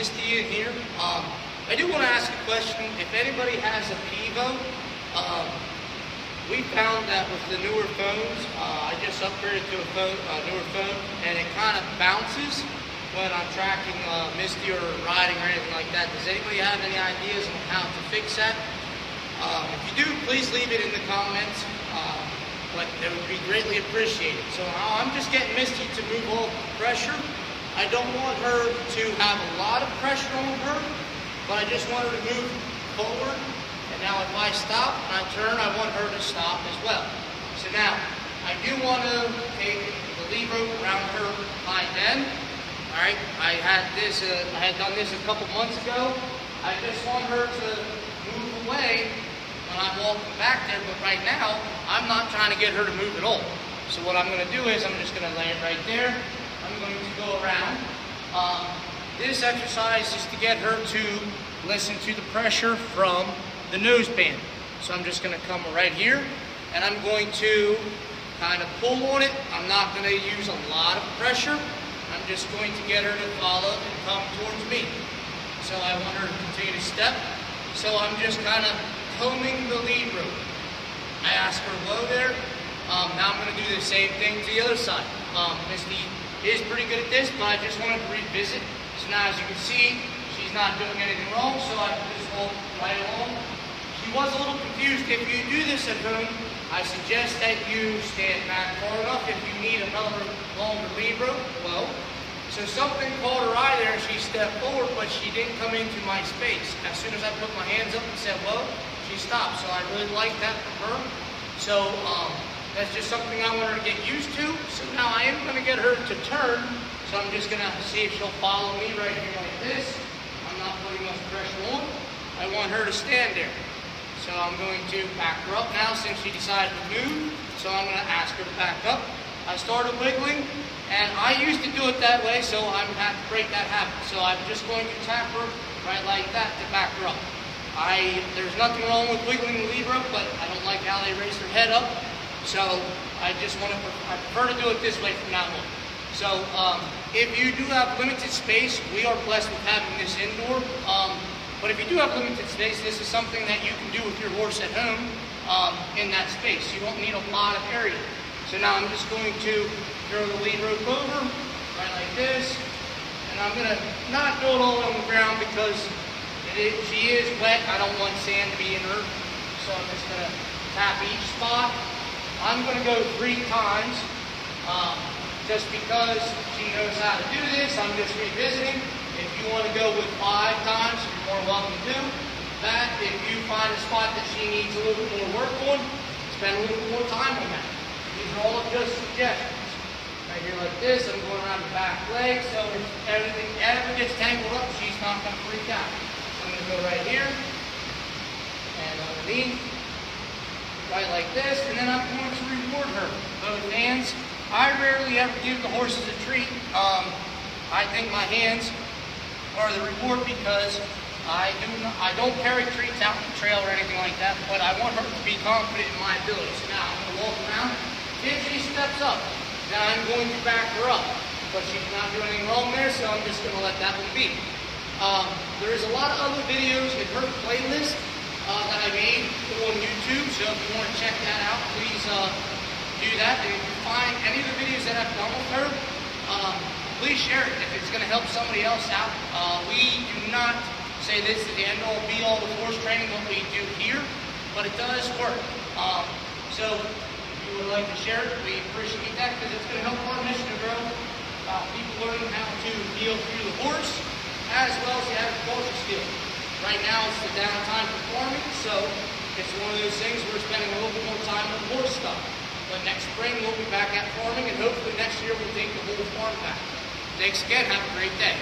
Misty in here. I do want to ask a question. If anybody has a pivo, we found that with the newer phones, I just upgraded to a newer phone, and it kind of bounces when I'm tracking Misty or riding or anything like that. Does anybody have any ideas on how to fix that? If you do, please leave it in the comments. But it would be greatly appreciated. So I'm just getting Misty to move all the pressure. I don't want her to have a lot of pressure on her, but I just want her to move forward. And now if I stop and I turn, I want her to stop as well. So now, I do want to take the lead rope around her hind end. All right, I had done this a couple months ago. I just want her to move away when I'm walking back there, but right now, I'm not trying to get her to move at all. So what I'm going to do is I'm just going to lay it right there. I'm going to go around. This exercise is to get her to listen to the pressure from the noseband. So I'm just going to come right here, and I'm going to kind of pull on it. I'm not going to use a lot of pressure. I'm just going to get her to follow and come towards me. So I want her to continue to step. So I'm just kind of combing the lead rope. I ask her low there. Now I'm going to do the same thing to the other side. Misty is pretty good at this, but I just wanted to revisit. So now as you can see, she's not doing anything wrong, so I can just walk right along. She was a little confused. If you do this at home, I suggest that you stand back far enough. If you need another longer lead rope, well. So something caught her eye there, she stepped forward, but she didn't come into my space. As soon as I put my hands up and said, whoa, she stopped. So I really like that from her. So that's just something I want her to get used to. So now I am going to get her to turn. So I'm just going to see if she'll follow me right here like this. I'm not putting much pressure on. I want her to stand there. So I'm going to back her up now since she decided to move. So I'm going to ask her to back up. I started wiggling, and I used to do it that way, so I'm going to have to break that habit. So I'm just going to tap her right like that to back her up. There's nothing wrong with wiggling the lead rope, but I don't like how they raise their head up. So I prefer to do it this way from now on. So if you do have limited space, we are blessed with having this indoor. But if you do have limited space, this is something that you can do with your horse at home in that space. You don't need a lot of area. So now I'm just going to throw the lead rope over, right like this. And I'm going to not do it all on the ground because she is wet. I don't want sand to be in her. So I'm just going to tap each spot. I'm going to go 3 times just because she knows how to do this. I'm just revisiting. If you want to go with 5 times, you're more welcome to do that. If you find a spot that she needs a little bit more work on, spend a little bit more time on that. These are all just suggestions. Right here like this, I'm going around the back leg, so if everything ever gets tangled up, she's not going to freak out. So I'm going to go right here, and underneath, right like this, and then I'm going to reward her. Both hands. I rarely ever give the horses a treat. I think my hands are the reward because I don't carry treats out in the trail or anything like that, but I want her to be confident in my abilities. So now I'm going to walk around. If she steps up, then I'm going to back her up. But she's not doing anything wrong there, so I'm just going to let that one be. There's a lot of other videos in her playlist that I made on YouTube, so if you want to check that out, please do that. And if you find any of the videos that I've done with her, please share it if it's going to help somebody else out. We do not say this is the end-all, be-all with horse training, what we do here, but it does work. So if you would like to share it, we appreciate that because it's going to help our mission to grow. People learning how to feel through the horse as well as the agriculture skill. Right now it's the downtime for farming, so it's one of those things we're spending a little bit more time with horse stuff. But next spring we'll be back at farming, and hopefully next year we'll take the whole farm back. Thanks again. Have a great day.